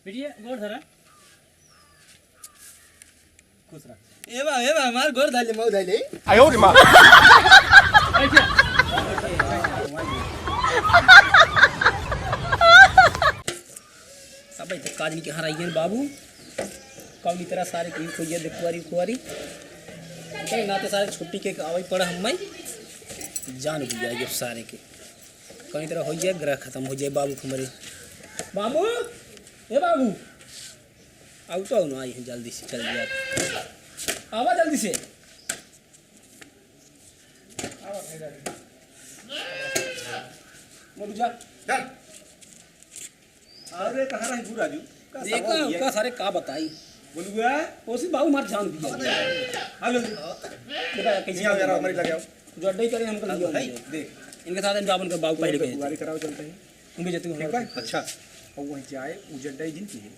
बेटिया गोड़ धरा खुश रह। ए बा हमार गोड़ धाले मऊ धाले आयो रे मां बैठिए सब इधर काजनी के हराइयन बाबू कौनी तरह सारे कहीं खोइए देखवारी कुवारी कहीं ना तो सारे छुट्टी के आवाई पड़ा हम जान भी जाएगी सारे के कहीं तरह हो जाए ग्रह खत्म हो जाए बाबू हमारे बाबू ए बाबू आओ तो ना आई जल्दी से चल जा आवा जल्दी से मोटू जा चल अरे कहां रही राजू देखा का सारे का बताई बोलूगा ओसी बाबू मार जान भी आ जल्दी देखा कैसे यार यार हमारी लगे आओ जो अड्डा ही करे हमको लिया देख इनके साथ जावन का बाबू पहले गए गाड़ी कराओ चलते हैं तुम भी जते ठीक है अच्छा और वहीं जाए उजड्डा ही जिनकी है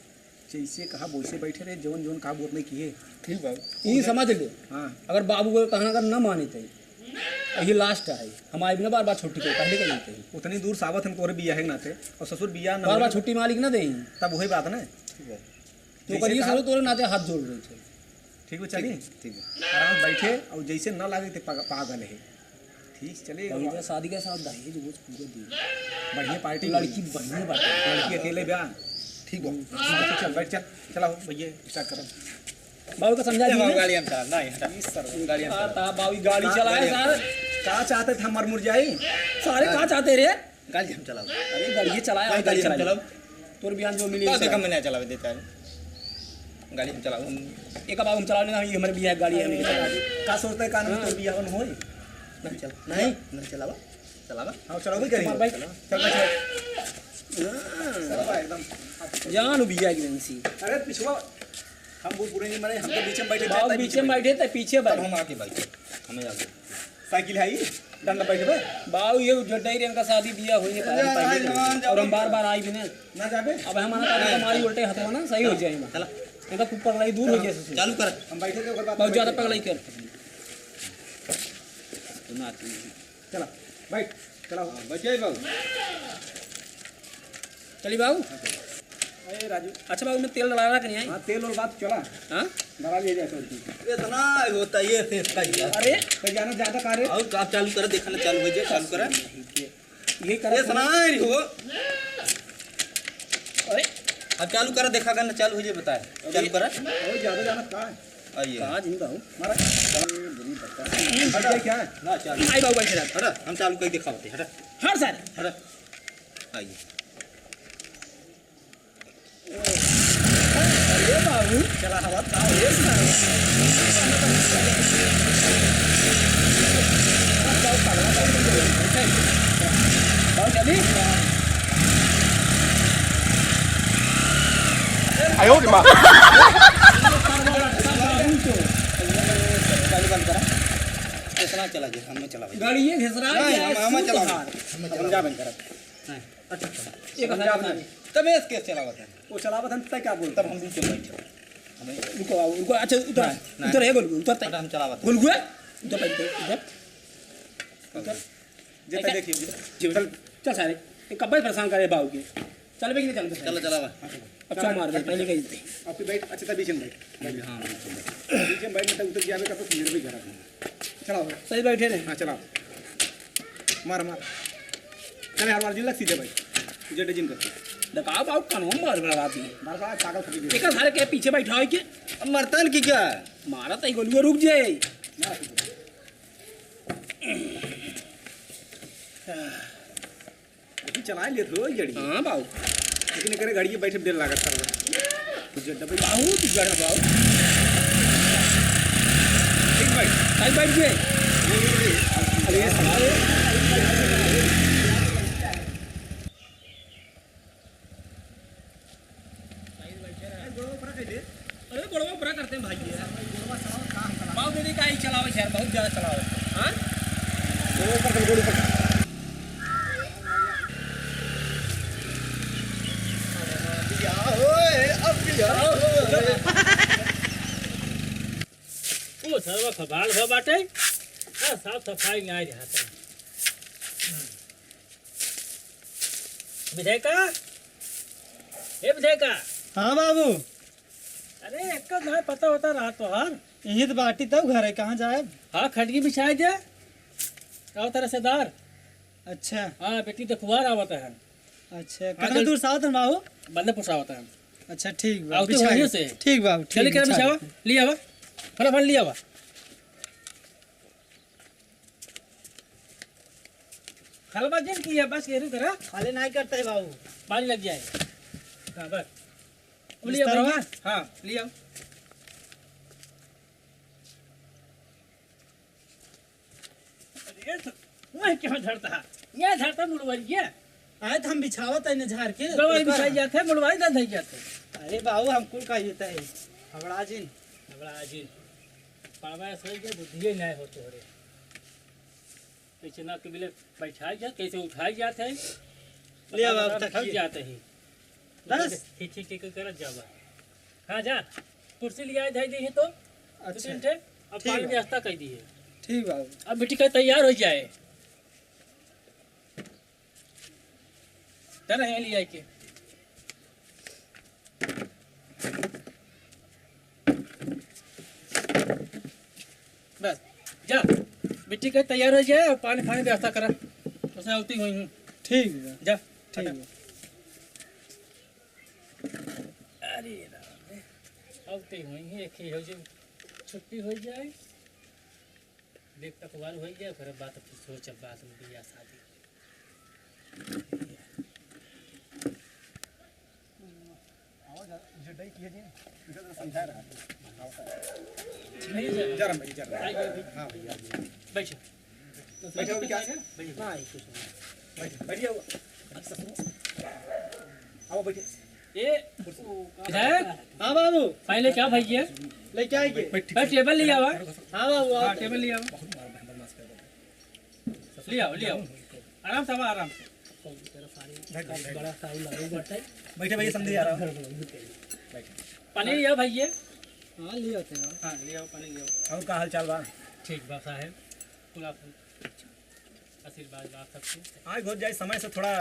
जैसे कहा वैसे बैठे रहे जवन जवन कहा बोलने की है ठीक बाबू ये समझ ले हां अगर बाबू को कहना अगर न माने थे यही लास्ट है हम आए ना बार बार छुट्टी को पहले के नहीं थे उतनी दूर सावत हम तोरे बिया है ना थे और ससुर बिया ना बार बार छुट्टी मालिक ना दें तब वही बात ना ठीक है तो करिए सर तोरे नाते हाथ जोड़ रहे थे ठीक है चलिए ठीक है आराम से बैठे और जैसे न लागे थे पागल है ठीक चलिए कहीं शादी के साथ दहेज वो पूरे दी बढ़िया पार्टी लड़की बढ़िया बात लड़की अकेले ब्याह ठीक हो चल बैठ चल चलाओ भैया स्टार्ट करो बाबू को समझा दीजिए गाड़ी हम चला नहीं हटा इस सर गाड़ी हम ता बाबू गाड़ी चलाए सर का चाहते थे मर मुर जाई सारे कहाँ चाहते रे गाड़ी हम चलाओ अरे गाड़ी चलाया गाड़ी हम चलाओ तोर बयान जो मिली का देखा मैंने चलावे देता है गाड़ी हम चलाओ एक बाबू हम चलाने ना ये हमारे बिया गाड़ी है नहीं चला का सोचते कान में तोर बिया होई नहीं चल नहीं चलावा चलावा हां चलाओ भी करेंगे भाई चल चलावा एकदम जान बिया की नहीं अरे पिछवा हम वो पूरे नहीं मरे हम तो बीच में बैठे बाबू बीच में बैठे थे पीछे तब हम आके बैठे हमें आगे साइकिल है ये डंडा बैठे भाई बाबू ये जड्डा ही का शादी बिया हुई नहीं पाया पहले और हम बार आई भी ना जाबे अब हमारा काम हमारी उल्टे हाथ में ना सही हो जाए चला इनका ऊपर लाई दूर हो गया चालू कर हम बैठे थे ओकर बाद बहुत ज्यादा पगलाई कर सुना चला बैठ चला बैठ जाए बाबू चली बाबू अरे राजू अच्छा बाबू में तेल डला रहा कि नहीं आई हां तेल और बात चला हां डरा ले जा चलती इतना होता ये फेस का अरे कोई जाना ज्यादा कार्य और आप चालू कर देखना चालू हो जाए चालू करा ये कर ये सुना रही हो अरे अब चालू करा देखा करना चालू हो जाए बताए चालू करा और ज्यादा जाना का है आइए कहां जिंदा हूं मारा बुरी बता हटा क्या है ना चालू आई बाबू बैठे रहा हटा हम चालू कर दिखाते हटा हर सारे हटा आइए अरे बाबू चला हवा का ये सुना बाबू चली आयो रे मां चालू बंद करा कितना चला जाए हमें चला गाड़ी ये घिसरा नहीं हम चला हम जा बंद करा एक हजार तब इसके चलावा था वो चलावत हम क्या बोलते तब हम बीच में बैठे हमें उनको उनको अच्छा उतर उतर है गोल उतर हटा हम चलावा था गोल हुआ उतर उतर जेता देखिए चल चल सारे एक कब्बे परेशान करे बाबू के चल बे चल चलो चलावा अच्छा मार दे पहले कही दे आपकी बैठ अच्छा बीच में बैठ हां बीच में बैठ उतर जावे का तो फिर भी घर चलाओ सही बैठे ने हां चलाओ मार मार चले हर बार जिला सीधे भाई जेडे जिम करते दका बाबू कानून मार लगा दी बार बार पागल फटी एक सारे के पीछे बैठा है के अब मरतन की क्या मारा तई गोलुआ रुक जाए अभी चला ले थो जड़ी हां बाबू लेकिन करे गाड़ी बैठे देर लागत कर तो जेडे भाई बाबू तू जड़ बाबू ठीक भाई सही बैठ गए अरे साले अरे गोड़वा पूरा करते हैं भाई बाबू दीदी का ही चलाओ यार बहुत ज्यादा चलाओ हां गोड़ पर वो सर्व खबाल हो बाटे साफ सफाई नहीं रहता विधेयका ए विधेयका हाँ बाबू, अरे एक का घर पता होता रहा तो हर यही तो बाटी तब घर है, कहाँ जाए? हाँ खटकी बिछाए दे आओ तेरा सेदार। अच्छा हाँ बेटी तो कुआर आवता है अच्छा, कहाँ दूर साथ है बाबू? बंदे पुसा होता है। अच्छा ठीक आओ बाबू, तो वहीं से। ठीक बाबू, चले ठीक क्या बिछा बिछावा दो। लिया वा फटाफट लिया वा। हलवा जिन की है बस ये करा खाली नहीं करते है बाबू। पानी लग जाए। हाँ बस वो लिया बिस्तर भरवा। में? हाँ लिया अरे तो वह क्यों झड़ता है ये झड़ता मुड़वाइए आए तो हम बिछावत है न झाड़ के। दवाई बिछाई जाते हैं मुड़वाई दे धई जाते हैं। अरे बाबू हमको का येता है हबड़ा जिन। बड़ा अजीब पावा सही के बुद्धि नहीं होते हो रे कैसे ना के बिले बैठाई जा कैसे उठाई जाते है ले अब थक तकिए। जाते ही बस। ठीक ठीक ठीक करत जावा। हाँ जा कुर्सी लिया धई दी है तो अच्छा थे अब ठीक पानी है। व्यवस्था कर दी है। ठीक बाबू। अब बेटी का तैयार हो जाए तरह है लिया के बस जा बेटी का तैयार हो जाए और पानी फानी व्यवस्था करा उसमें उतनी हुई हूँ ठीक है जा ठीक हटा। है। अरे राम रे, अब तो हुई है एक ही हो जो छुट्टी हो जाए देख तकवार हो जाए फिर बात फिर सोच अब बात में बिया शादी जड्डाई किए जी इधर तो समझा रहा नहीं जा जरा भाई जरा आई गए अभी। हाँ भैया बैठो बैठो क्या बैठो हाँ कुछ नहीं। बैठिए आओ बैठिए ये इधर हाँ बाबू, पहले क्या भैया लेके आएंगे। भाई टेबल लिया हुआ हाँ बाबू हाँ आओ। टेबल लिया हुआ लिया लिया आराम से आराम से बड़ा साउल लगे बैठे। बैठे भैया समझे आ रहा पानी लिया भैया हाँ ले आते हैं। हाँ लिया पानी लिया और का हाल चाल बा ठीक बा साहब पूरा आशीर्वाद बा सबसे आज हो जाए समय से थोड़ा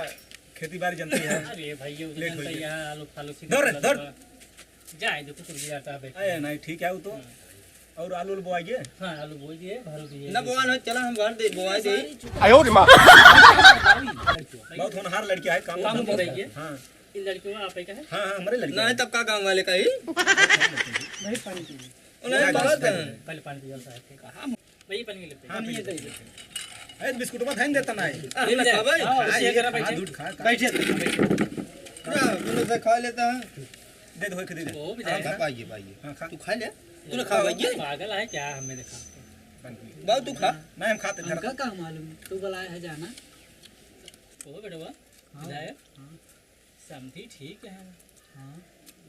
खेती बाड़ी जनती है अरे भैया उधर लेट हो जनता गया। यहाँ आलू फालू धर। जाए देखो कुछ भी आता है अरे नहीं ठीक है वो तो और आलू उलू बोआइए हाँ आलू बोल दिए भरो दिए ना बोआन हो चला हम घर दे बोआई दे 哎呦我的妈！ बहुत होनहार लड़की है काम काम करती बताइए। है। हाँ इन लड़कियों का आप ही का है हाँ हाँ हमारे लड़की नहीं तब का गांव वाले का ही नहीं पानी पीजिए। उन्हें बहुत है पहले पानी दिया साहब वही पानी लेते हाँ नहीं दे अरे बिस्कुट में थाइन देता नहीं ये ना खा भाई हाँ ये करा हाँ बैठे दूध खा बैठिए। ना तूने से खा लेता है दे दो के दे दे वो भी हाँ जाएगा पाइए पाइए हाँ खा तू खा ले तूने खा भाई पागल है क्या हमें देखा बाबू तू खा नहीं हम खाते हमका जरा क्या मालूम, तू बुलाया है जाना। वो बेटवा जाए समझी ठीक है हाँ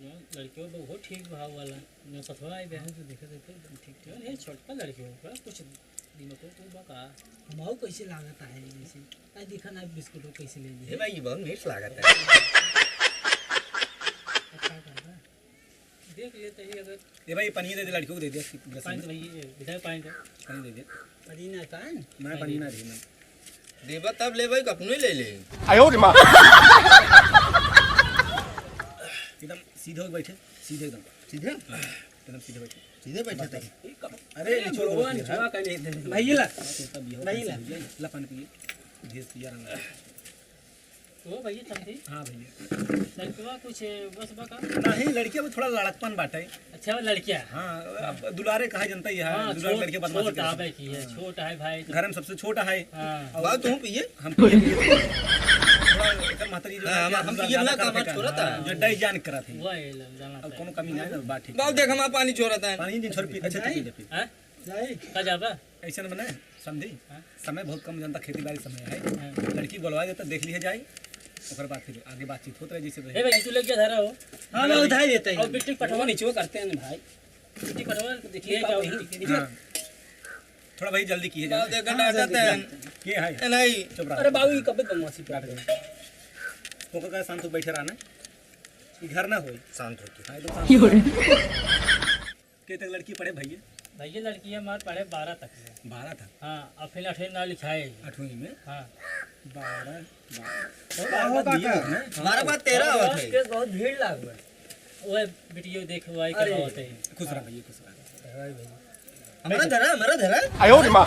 जो लड़कियों को बहुत ठीक भाव वाला जो ससुरा आई बहन तो देखे देखे एकदम ठीक ठीक है छोटा लड़कियों का कुछ दिनों को बका हमाऊ कैसे लागत है जैसे आई दिखा ना बिस्कुट कैसे ले लिए। ये भाई ये बहुत मीठ लागत है अच्छा कर रहा देख लेते ही अगर ये भाई पनीर दे दे लड़कियों को दे दे ब्रश पानी में तो भैया इधर पानी तो पनीर दे दे परीना था न? मैं पनीर ना दे मैं देबा तब ले भाई अपने ले ले 哎呦我的妈！ एकदम सीधे होके बैठे सीधे एकदम सीधे एकदम सीधे बैठे सीधे बैठे थे अरे छोड़ भगवान सेवा कर ले भैया ला नहीं ला पानी पिए भेज पिया रंग तो भैया समझी हाँ भैया लड़कियों कुछ बस बका नहीं लड़की अब थोड़ा लड़कपन बाटे अच्छा लड़कियाँ हाँ अब दुलारे कहा जनता ही है हाँ दुलारे लड़के बदमाश छोटा आवे की है छोटा है भाई तो घर में सबसे छोटा है हाँ बाबू तू पिए हम पिए थोड़ा एकर माताजी जो हाँ, है, हम ज्यादा पिए ना, करते काम का। छोड़ा था। जो डाई जान करा थी वो है जाना अब कोनो कमी नहीं है ना बात ठीक बाबू देख हम पानी छोड़ता है पानी जिन छोड़ पी अच्छा ठीक है है जाए का जाबा ऐसा मने समझी हाँ। समय बहुत कम जनता खेती बाड़ी समय है हाँ। लड़की बोलवा देता देख लिए जाए ओकर बाद फिर आगे बातचीत होत रहे जैसे ए रहे भाई तू लग गया धारा हो हाँ मैं उधार देता और ही। बिट्टी पटवा नीचे करते हैं भाई बिट्टी पटवा देखिए क्या होगी हाँ। थोड़ा भाई जल्दी किए बाबू जाए देख डांटते हैं ये है ए, नहीं चुप रहा अरे बाबू ये कब बदमाशी पे तो का शांत होके बैठे रहना ये घर ना होई शांत होके हाँ, एकदम शांत के तक लड़की पढ़े भैया भैया लड़की हमारे पढ़े 12 तक में 12 था हाँ और फिर 8 ना लिखाए 8वीं में हाँ 12 होगा का? 12 बात 13 आवत है बहुत भीड़ लाग गई। वो वीडियो देखवाई अरे। करवाते हैं। खुश रहा भैया, खुश रहा। हमारा घर है 哎呦我的妈！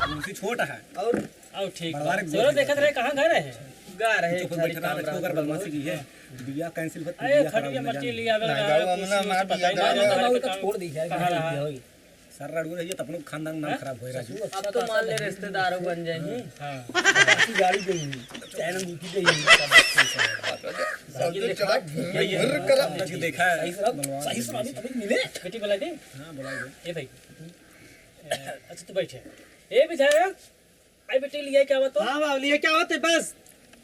उनसे छोटा है। और आओ ठीक बड़वारे बा। गोर सोरो है। देखत रहे कहाँ घर है? गा रहे चुप खाली बैठा रहा, काम इसको अगर बदमाशी की है, बिया कैंसिल होत, अरे बिया खटिया खराब मर्ची हो लिया नहीं, बाबू, हमने मार दिया, बाबू तो छोड़ दी है, कहाँ रहा? होगी। सर रड़ू रही है तो अपनों खानदान नाम खराब हो राजू। अब तो मान ले रिश्तेदारों बन जाएंगे। हाँ गाड़ी गई चैन ड्यूटी गई भैया लग देखा है सही सुना अभी मिले बेटी बोला दी हाँ बुलाइए। ए भाई अच्छा तू बैठे ए विधायक आई बेटी लिया क्या हुआ तो हाँ बाबू ये क्या होते बस।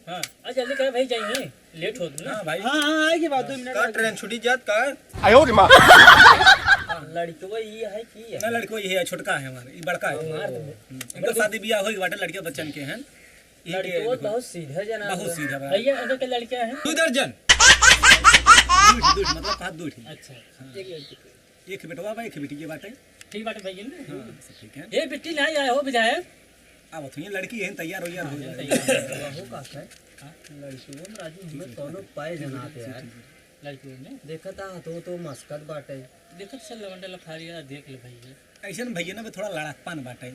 हाँ आज जल्दी कर भाई जाएंगे लेट हो तुम ना हाँ भाई हाँ हाँ आएगी बात 2 मिनट का ट्रेन छुट्टी जात का 哎呦我的妈！ लड़की वो ये है कि ना लड़को ये है, छोटका है हमारे, ये बड़का है। इनका शादी ब्याह होई बाटे, लड़कियां बच्चन के हैं। ये लड़की के वो बहुत सीधा जना बहुत सीधा बा। भैया अगर के लड़कियां हैं 2 दर्जन दूठ मतलब हाथ दूठ। अच्छा एक बेटवा बा, एक बेटी के बाटे। ठीक बात भैया ना हाँ सब ठीक है। ए बेटी नहीं आया हो विधायक अब तो ये लड़की है, तैयार हो जाए। वो का है लड़की वो राजू हमें दोनों पाए जनाते यार। लड़कियों ने देखा था तो मस्कट बाटे देखो चल लवंडा लफारिया देख ले भैया ऐसे न भैया ना थोड़ा लड़कपन बाटे।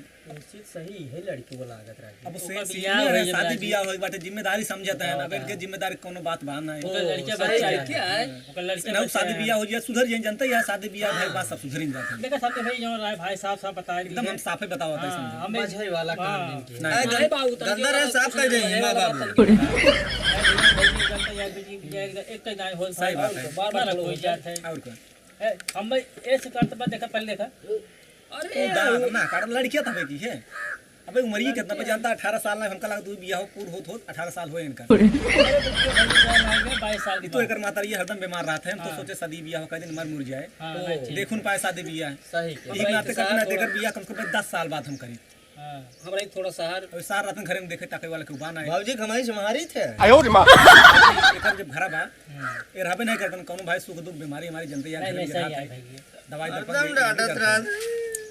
चीज सही है लड़की वो लागत राजू। अब ओकर से बियाह सीनियर है, होई शादी राजी। ब्याह होई बाटे, जिम्मेदारी समझता है। अब इनके जिम्मेदारी कोनो बात बहाना है। ओकर लड़कियां सही बच्चा लड़कियां है है। ओकर लड़कियां ना बच्चा शादी है। ब्याह हो जाए सुधर जाए, जानता है शादी ब्याह भाई बात सब सुधर ही जाते हैं। देखा साहब भाई जो राय भाई साहब साहब बता एकदम हम साफे बताओ हाँ, समझो। हमें मजहई वाला काम हाँ। इनके। नहीं, अरे बाबू गंदा रहे साफ कर देंगे माँ बाबू एक का गाय होल सही बात है। बार कोई जात है और क्या हम भाई ऐसे करते बात देखा पहले देखा ओ दादा ना कारण लड़कियां था की है। अबे उम्र ही कितना पे जानता 18 साल ना हमका लगा तू बियाह हो पूर हो 18 साल हो इनका। 22 साल की तो एकर माता ये हरदम बीमार रहते हैं, हम तो सोचे शादी बियाह हो का दिन मर मुर जाए। हाँ देखुन पाए शादी बियाह सही एक नाते करना देकर बियाह कम से कम 10 साल बाद हम करी। हाँ हमरा थोड़ा सहार और सार रात में घर में देखे ताके वाला के उबान आए। बाबूजी हमारी समारी थे 哎呦我的妈！ एकर जब घर बा ए रहबे नहीं करतन कोनो भाई सुख दुख बीमारी हमारी जनते या नहीं घर नहीं में सही रहता है है। भाई दवाई एकदम डांटत रहा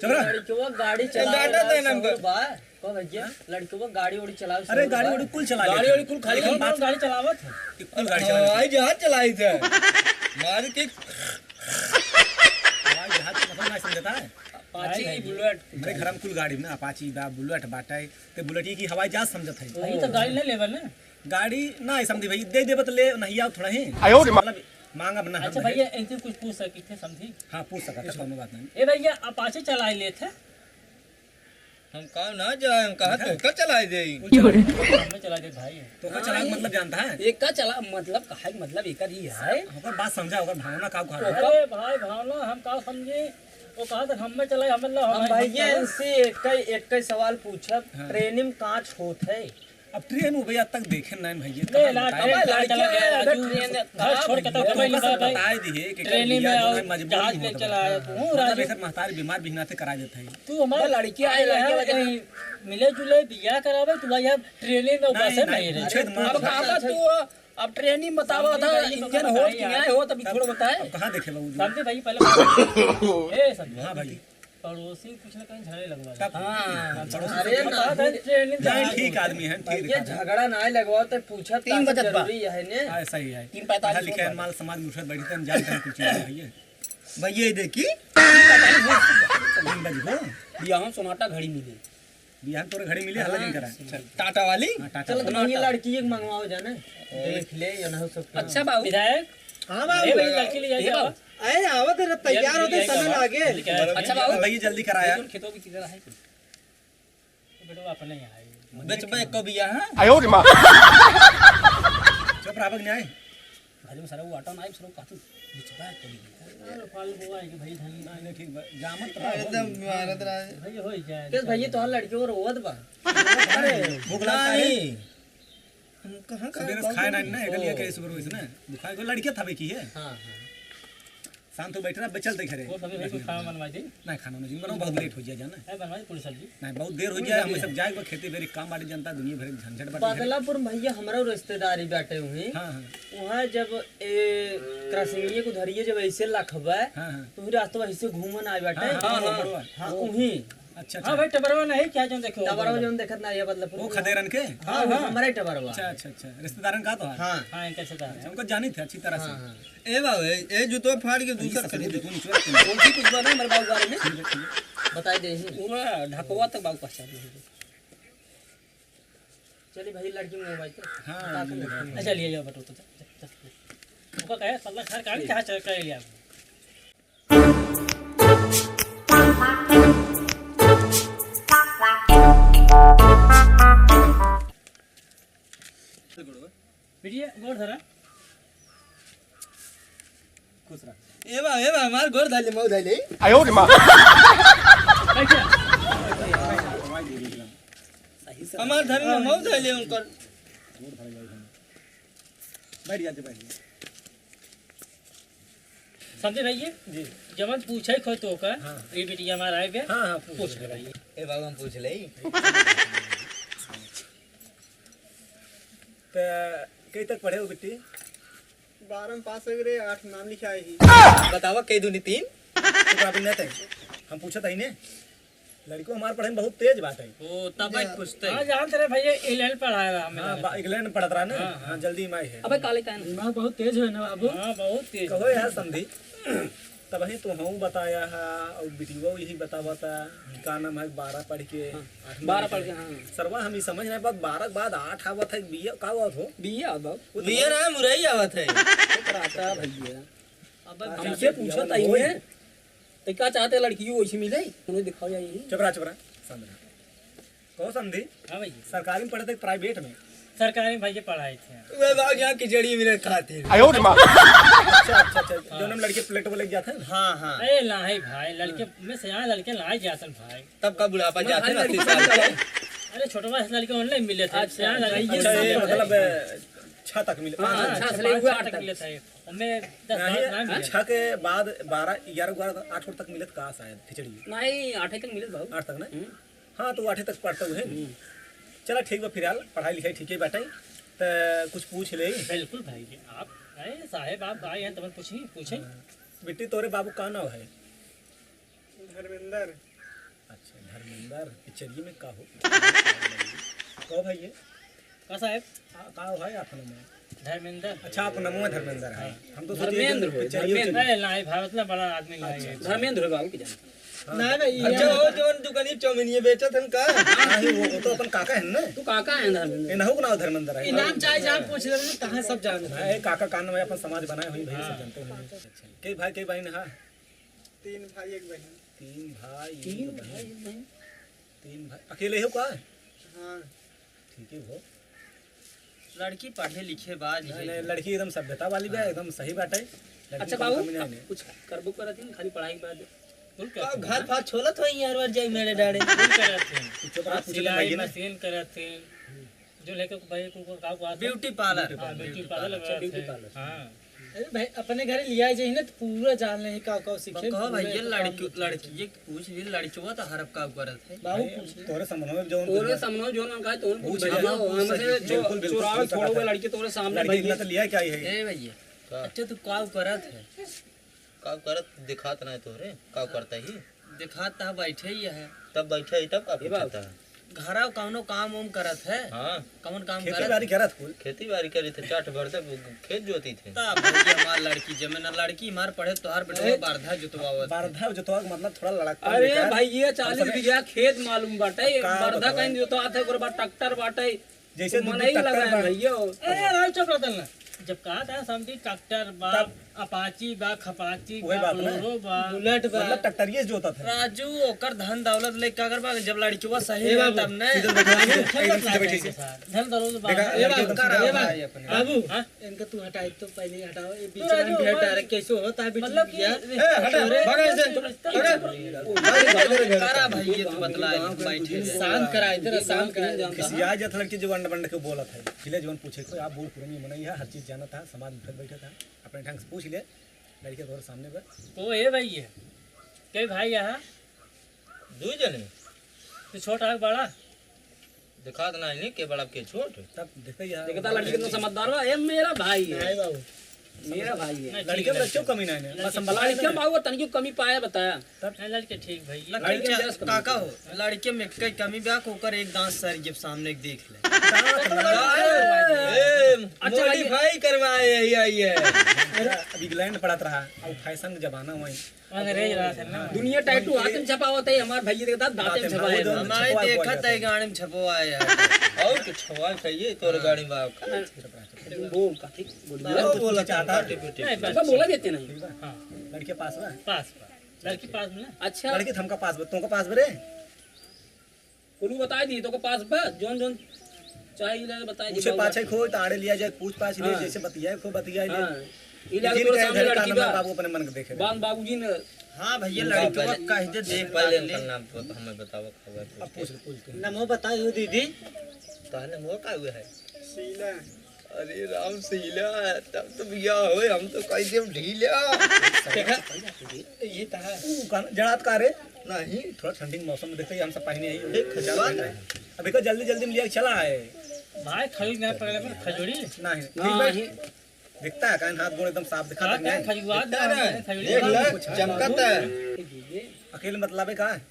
चल रहा लड़की वो गाड़ी चला डाटा देना हमको। को भैया लड़की वो गाड़ी उड़ी चलाओ अरे गाड़ी उड़ी कुल चला गाड़ी वाड़ी कुल खाली कौन कौन गाड़ी चलावत है कुल गाड़ी चला हवाई जहाज चलाई थे मार के हवाई जहाज का मतलब नहीं समझता है। पाची बुलेट मेरे घर में कुल गाड़ी ना अपाची बा बुलेट बाटा ते बुलेट की हवाई जहाज समझत है। वही तो गाड़ी नहीं लेवल ना गाड़ी ना समझी भाई दे देबत ले नहीं आओ थोड़ा ही 哎呦我的妈！ मतलब मांगब ना अच्छा भैया इनसे कुछ पूछ सकी थे समझी हां पूछ सकता है कोनो बात नहीं। ए भैया अपाचे चला ले थे हम कहा ना जाए हम कहा तो का चलाई दे हमें चला दे भाई तो का चला मतलब जानता है एक का चला मतलब कहा मतलब एक ही है ओकर बात समझा ओकर भावना का घर अरे भाई भावना हम का समझे वो कहा था हमें चला हम हम भैया इनसे एक कई सवाल पूछब ट्रेनिंग कहाँ होत है। अब ट्रेन हो भैया तक देखे नहीं भैया ले ला बताए चला चला गया अगर राजू। ट्रेन घर छोड़ के तो भाई लगा भाई बताए दिए कि ट्रेनिंग में आओ जहाज में चला आया तू हूँ राजू बेहतर महतारी बीमार भी नाते करा देता है। तू हमारे लड़की आए लड़की लड़की कहीं मिले जुले बिया करावे तू भाई अब ट्रेनिंग में बसे में ही रहे छेद अब कहा तू अब ट्रेनिंग बतावा था इंजन हो कि नहीं हो तभी थोड़ा बताए कहाँ देखे बाबू समझे भाई पहले ए समझे हाँ भाई पड़ोसी कुछ ना कहीं झगड़े लगवा तब हाँ अरे ना ट्रेनिंग नहीं ठीक आदमी है ठीक भैया झगड़ा ना लगवाओ तो पूछब 3 बजे बा। जरूरी है ने। ऐसा ही है 3:45 पढ़ा लिखा है माल समाज में उठत बैठते हैं जान कर कुछ चीज है भैया देखी 3 बजे हो बिया हम सोनाटा घड़ी मिली बिहान तोरे घड़ी मिले हल्ला नहीं करा टाटा वाली हाँ, टाटा चलो तो ये लड़की एक मंगवाओ जाने देख ले या ना हो सब। अच्छा बाबू विधायक हाँ ए भाई लड़की ले जाओ अरे आवत है तैयार होते समय लागे। अच्छा बाबू भैया जल्दी कराया खेतों की किधर है बेटो अपने यहाँ आए बेचबे कब यहाँ 哎呦我的妈！ चुप रावक न्याय घर में सारा वो आटा नाइफ सरो कातू बिचबा करी फल हुआ है कि भाई धन नहीं ठीक बा जामत एकदम मारत रहा भाई हो जाए किस भैया तो लड़की और रोवत बा। भूख लगा है नहीं हम कहाँ सवेरे से खाए नहीं ना एक लिए के सुगर होइस ना बुखार को लड़कियां थावे की है हाँ शाम तो बैठना बचल देख रहे वो सभी भाई कुछ खाना बनवा दी नहीं खाना नहीं बनाओ बहुत लेट हो जाए जाना है बनवा दी पूरी सब्जी नहीं बहुत देर हो जाए हम सब जाए खेती बेरी काम बाड़ी जनता दुनिया भर झंझट बाटी है। बदलापुर में भैया हमारा रिश्तेदारी बैठे हुए हाँ हाँ वहाँ जब कृष्णिये को धरिए जब ऐसे लखबा हाँ हाँ तो फिर रास्ता ऐसे घूमन आए बैठे हाँ, हाँ, हाँ, हाँ वहीं अच्छा हाँ भाई टबरवा नहीं क्या जो देखो टबरवा जो देखत ना ये बदलापुर वो खदेरन के हाँ वो हमारे टबरवा अच्छा अच्छा अच्छा रिश्तेदारन का तो है हाँ हाँ इनका सदा अच्छा, उनको जानी थे अच्छी तरह से हाँ ए बाबू ए जूतो फाड़ के दूसरा खरीद दे। कौन सी कुछ बना मेरे बाबू के बारे में बताई दे पूरा ढकवा तक बाबू पहचान नहीं। चलिए भाई लड़की में मोबाइल हाँ अच्छा लिए जाओ बटो तो उनका कहे पल्ला खैर का भी जहाँ चल कर लिया बिटिया गोड़ धरा खुश रह ए बाबू हमार गोर धाले मऊ धाले 哎呦我的妈！ बैठिया सही से हमार धर्म में मऊ धाले उनकर बैठ जाते बैठ जाते समझे भैया जी जमन पूछे खो तो का ये बिटिया हमारा आए गए हाँ हाँ पूछ ले भैया ए बाबू हम पूछ ले तो कई तक पढ़े हो बेटी 12 पास हो गए 8 नाम लिखा है ही बतावा कई दूनी 3 तो आप नहीं थे हम पूछा था ही ने लड़को हमारे पढ़े में बहुत तेज बात है ओ तब बात पूछते हाँ जानते रहे भैया एल पढ़ाया हमें हाँ इंग्लैंड पढ़त रहा ना हाँ जल्दी माई है अबे काले का दिमाग बहुत तेज है ना बाबू हाँ बहुत तेज कहो यार समझी तब ही तो हम बताया है और बिटिया यही बतावा था का नाम है 12 पढ़ के 12 पढ़ के हाँ सरवा हम ही समझ नहीं बात 12 के बाद 8 आवत है बीए का आवत हो बिया बाबू बियर है मुरई आवत है कराता भैया हमसे पूछा था ये तो क्या चाहते लड़की को वैसे मिले तुम्हें दिखाओ या यही चुप रहा समझ कहो समझी हाँ भैया सरकारी में पढ़े थे प्राइवेट में सरकारी भैया पढ़ाए थे वे बाबू यहाँ खिचड़ी मिले खाते 哎呦我的妈！ अच्छा अच्छा अच्छा जो नाम लड़के प्लेट में लग जाते हैं हाँ हाँ अरे लाए भाई लड़के में सियाने लड़के लाए जातन भाई तब का बुढ़ापा जाते ना 30 साल के अरे छोटे बड़े लड़के ऑनलाइन मिले थे सियाने लड़के अच्छा ये मतलब 6 तक मिले हाँ, 6 से लेके 8 तक मिले थे हमें 10 नहीं, ना मिले 6 के बाद 12 11 12 8 तक मिलत का शायद खिचड़ी नहीं 8 तक मिले बाबू 8 तक ना हाँ तो 8 तक पढ़ते हुए चला ठीक बा फिलहाल पढ़ाई लिखाई ठीक है बैठे तो कुछ पूछ ले बिल्कुल भाई आप अरे साहेब आप आए हैं तब पूछें बेटी तोरे बाबू का नाम है धर्मेंद्र अच्छा धर्मेंद्र पिचरिए में का हो कहो भाई ये का साहेब का हो है आपका नाम धर्मेंद्र अच्छा आप नाम है धर्मेंद्र है हम तो धर्मेंद्र हो, धर्मेंद्र। अरे लाए भाई इतना बड़ा आदमी लाए हैं धर्मेंद्र है बाबू की जान ना भाई अच्छा वो जो दुकानी चौमिनिया बेचत हन का वो तो अपन काका है ना तू काका है धर्मेंद्र ये ना हो ना धर्मेंद्र है नाम चाहे जहाँ पूछ ले कहाँ सब जान है काका कान में अपन समाज बनाए हुई भाई सब जानते हैं कई भाई कई बहन है 3 भाई 1 बहन 3 भाई 3 भाई अकेले हो का हाँ ठीक है वो लड़की पढ़े लिखे बाज नहीं, नहीं, लड़की एकदम सभ्यता वाली भी है एकदम सही बात है लड़की अच्छा को बाबू कमी नहीं है। कुछ करबो करत नहीं खाली पढ़ाई के बाद फुल कर घर फार छोलत हो यार बार जाई मेरे डाड़े फुल करत थे चुप रहा पूछ ले सिलाई भाई ना मशीन करत थे जो लेके भाई को का beauty parlour beauty parlour beauty parlour हाँ अरे भाई अपने घर लिया जाए ना तो पूरा जान ले का सीखे कहो भाई ये लड़की ये पूछ ये लड़की तो हरफ का करत है बाबू भाई, पूछे तोरे समझ में जो तोरे सामने जो ना कहे तो पूछ पूछ लिया। हमसे बिल्कुल, बिल्कुल, चुरावे सही छोड़ो बात है। लड़की तोरे सामने लड़की भैया इतना तो लिया क्या ही है ए भैया अच्छा तू काव करत है काव करत दिखात नहीं तोरे काव करता ही दिखाता बैठे ही है तब बैठा ही तब का ये बात। पूछता है घरा कौनो काम उम करत है हाँ कौन काम खेती करत बाड़ी करत कुल खेती बाड़ी करी थे चाट भरते खेत जोती थे तब भैया हमार लड़की जमेना लड़की मार पढ़े तोहार बेटा बारधा जुतवावत बारधा जो तो मतलब थोड़ा लड़का अरे भाई ये 40 बीघा खेत मालूम बाटे का बरधा बताओ? कहीं जो तो आथे ओकर बाद ट्रैक्टर बाटे जैसे मन ही लगा है भैया ए राय चुप रहता ना जब कहा था समझी ट्रैक्टर बा अपाची बा खपाची वही बा बात ना। बोलेरो बा बुलेट बा मतलब ट्रैक्टरिए जो होता था राजू ओकर धन दौलत ले का करबा जब लड़कीवा सही है तब ने सीधे बैठा एकदम सीधे बैठी से धन दरोज बा देखा ये लड़की बात एकदम करा सीधे भाई अपने बाबू हाँ? इनका तू हटाए तो पहले ही हटाओ ये बीच राजू, में भेड़ हमारे- डायरेक्ट कैसे होता है मतलब कि करा भाई ये तो बतलाए बैठे से। शांत करा इधर शांत करा किसी आ जात लड़की जो अंड बंड के बोला था खिले जीवन पूछे को आप बूढ़ पुरानी मनई है हर चीज जाना था समाज में फिर बैठा था अपने ढंग से पूछ ले लड़के तोरे सामने पर तो ये भाई है कई भाई यहाँ दू जने तो छोटा है बड़ा दिखात नहीं के बड़ा के छोट तब देखते यार देखता लड़की तो समझदार बा ये मेरा भाई है नहीं बाबू मेरा भाई है। नहीं, लड़के में बच्चों कमी नहीं है बस संभाला है क्या ना। बाबू तनिक कमी पाया बताया नहीं, लड़के ठीक भैया लड़के काका हो लड़के में कई कमी ब्याह होकर एक दांत सर जब सामने देख ले अच्छा भाई भाई करवाए यही आई है। अभी इंग्लैंड पढ़त रहा अब फैशन का जमाना वही अंग्रेज रहा था ना। दुनिया टैटू हाथ में छपा होता है हमारे भैया देखता दांत में छपा है दांत में हमारे छपवा देखा हुआ था गाड़ी में छपवा है और कुछ छवा चाहिए तोर गाड़ी में आपका। बोल का ठीक बोल वो बोला चाहता नहीं, बस बोला देते नहीं हाँ, लड़के पास में पास लड़की पास में ना। अच्छा लड़के थमका पास तुमका पास बरे कुलू बता दी तो को पास बस जोन जोन चाहिए बता दी पूछे पाछे खो ताड़े लिया जाए पूछ पाछ ले हाँ। जैसे बतिया खो बतिया ले हां इलाज जिन तो कहे सामने घर का लड़की नंबर बा बाबू अपने मन के देखे बान बाबूजी ने हाँ भैया लड़के को कह दे देख पहले ले इनका नाम हमें बताओ खबर। अब पूछ नमो बताइयो दीदी। ताने मुंह का हुआ है शीला अरे राम सीला तब तो बिया होए हम तो कैसे ढीला ये तो है जड़ात का रे नहीं थोड़ा ठंडी के मौसम में देखते ही हम सब पहने ही अभी को जल्दी जल्दी में लिया चला है भाई खरीद नहीं पड़ेगा ना खजूरी नहीं हां ठीक है दिखता है कान हाथ गोड़ एकदम साफ दिखा हाँ, तक नहीं खजुआ देख ले चमकता है। अकेले मतलब है कहाँ है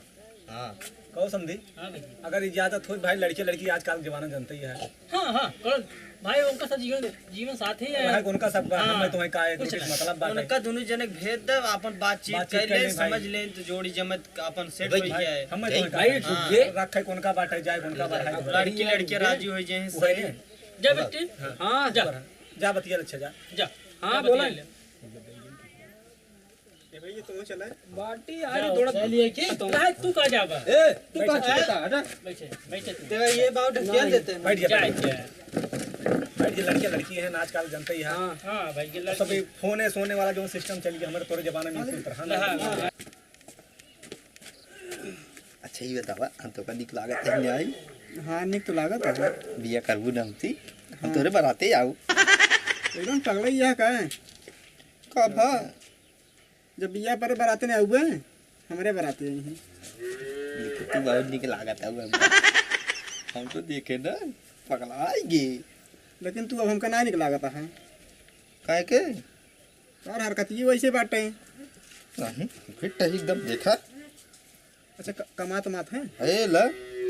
हाँ कहो समझी हाँ भैया अगर इजाजत हो भाई लड़के लड़की आजकल के जमाना जानते ही है हाँ कौन भाई उनका सब जीवन साथी है। भाई उनका सब हाँ। मैं तुम्हें का है कुछ कुछ मतलब बात है उनका दोनों जने भेद दे अपन बातचीत बातचीत कर कर ले ले भाई। समझ ले तो जोड़ी जमत अपन सेट भाई, हो जाए हम नहीं, तुम्हें भाई, का ठुक गए। रखे कौन का बात है जाए कौन का बात है लड़की लड़के राजी हो जाए वही सही है जा बेटी हां जा जा बतिया अच्छा जा जा हां बोला भैया तुम चला बाटी अरे थोड़ा चलिए कि तू कहाँ जाबा ए तू कहां चलता हटा बैठे बैठे तू तेरा ये बात क्या देते हैं बैठ जा जा बैठ जा लड़के लड़की है आजकल जानते ही है हां हाँ भाई ये सब लड़की फोन है सोने वाला जो सिस्टम चल गया हमारे तोरे जमाने में इसी तरह हाँ, अच्छा ये बतावा हम तो का निक लागत है आई हाँ निक तो लागत है बिया करबू नमती हम तोरे बराते आऊ एकदम पगला ही है का है कब जब बिया पर बराते नहीं हुए हमारे बराते हैं तू बहुत निक लागत है हम तो देखे ना पगलाएगी लेकिन तू अब हमका ना निक लागत है काहे के और हरकत ये वैसे बाटे नहीं फिट है एकदम देखा अच्छा कमात मात है अरे ला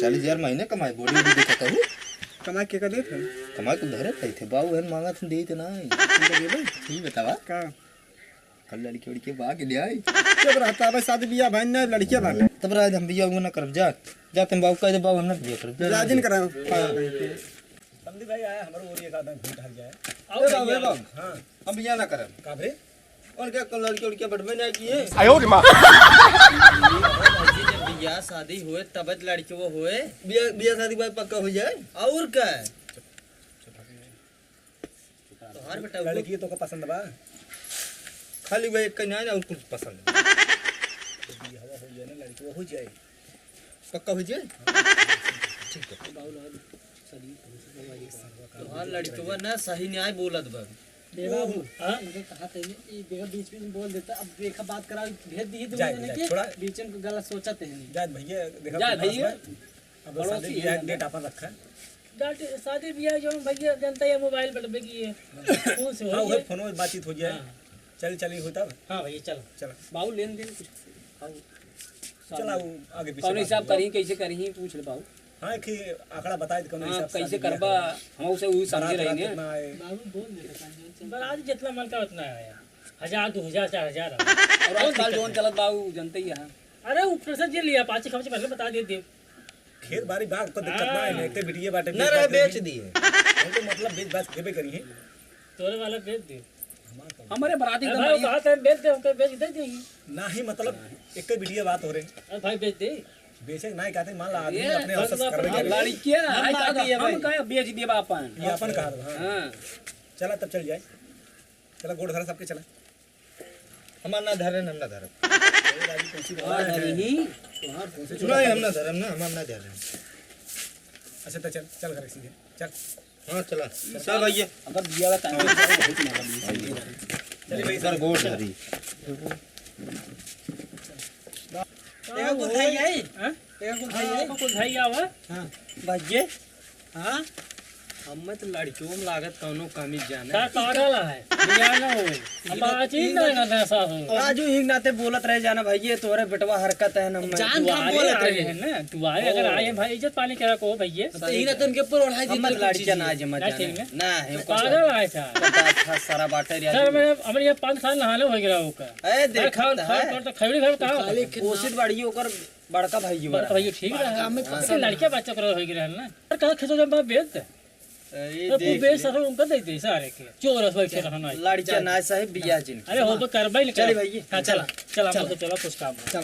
40,000 महीने कमाए बॉडी भी देखता हूँ कमा के कर देते कमाए तो धरे थे बाबू हन मांगा तुम दे इतना ठीक बतावा का कल लड़की उड़की बाग ले आई जब रहता है शादी बिया भाई ना लड़कियां बाटे तब राज हम बिया ना करब जा तुम बाबू कह दे बाबू हम ना बिया करब राजिन करा समझी भाई आया हमारे ओर एक आदमी भूत हल जाए ए बाबू ए बाबू हाँ हम बिया ना करब का भे और क्या कल लड़की उड़की बढ़वे ना किए 哎呦我的妈！ जब बियाह शादी हुए तब लड़के वो हुए बिया बिया शादी के बाद पक्का हो जाए और क्या तो हर बेटा वो लड़की तो का पसंद बा खाली भाई एक कन्या और कुछ पसंद हवा हो जाए ना लड़की वो हो जाए पक्का हो जाए तो हर लड़के वो ना सही न्याय बोलत बा बाबू हाँ इनके कहा थे ये देखा बीच में बोल देता अब देखा बात करा भेज दी जाए, जाए, थोड़ा- बीच में गलत सोचते हैं जाए भैया देखा जाए भैया। अब शादी ब्याह डेट अपन रखा है डांट शादी बियाह जो भैया जनता है मोबाइल पर लगी है कौन से हाँ हो वो फोन में बातचीत हो जाए हाँ। चल चली होता हाँ भैया चलो चला बाबू लेन देन कुछ चला वो आगे कौन पीछे हिसाब करी कैसे करी पूछ ले बाबू हाँ कि आंकड़ा बताए कौन हाँ हिसाब कैसे करबा हम उसे वही समझे रहेंगे कितना आए बाबू बोल देता बरात जितना मन का उतना आया 1000 2000 4000 और आजकल जोन चलत बाबू जानते ही हैं अरे ऊपर से जे लिया पाँच खर्च पहले बता दे दे खेत बाड़ी बाग को दिक्कत ना है नहीं बिटिया बाटे ना रहा बेच दिए हम तो मतलब बेच बात खेबे करी है तोरे वाला बेच दे हमारे बराती अरे एकदम भाई बढ़िया। कहा था बेच दे हमको बेच दे देगी ना ही मतलब एक ही बिटिया बात हो रही अरे भाई बेच दे बेचे नहीं कहते मान ला आदमी ये अपने अवसर अपना- करवे के लड़कियां हम आई बात का ही है भाई। हम का बेच दिए बापन ये अपन कहा हाँ हां चला तब चल जाए चला गोड़ धरा सबके चला हमार ना धरन हम ना धरन और नहीं नहीं हम ना धरन ना हमार ना धरन अच्छा तो चल चल घर सीधे चल हाँ चला चल भैया अगर दिया का टाइम बहुत मारा चलिए भाई सर गोड़ धरी देखा कुछ भाई आई हां देखा कुछ भाई आवा हाँ भाग्य हां हमें तो लड़कियों में लागत कौनो कमी जाने का पागल है बिया ना हो अब बातचीत नहीं करना साहब राजू हिंग नाते बोलत रह जाना भाई ये तोरे बेटवा हरकत है ना मैं जान काम बोलत रहे हैं ना तू आए अगर आए भाई इज्जत पानी करा को भैया ही ना तो उनके ऊपर ओढ़ाई दी लड़कियां ना जमा ना जाने ठीक है। ना है पागल है सर सारा बाटे रे सर मैं हमारे ये 5 साल नहाने हो गया होगा ए देख खाओ तो खैबड़ी घर कहां कोशिश बड़ी ओकर बड़का भाई बड़ा भैया ठीक रहा लेकिन लड़के बच्चा करो हो गया ना और कहां खसो जब बेच दे तो तू बेच सर उनका दे दे सारे के चोरस बैठे रहना लड़कियां ना साहब बिया जिन अरे हो तो करबई चले भैया हां चला चला हम तो चला कुछ काम है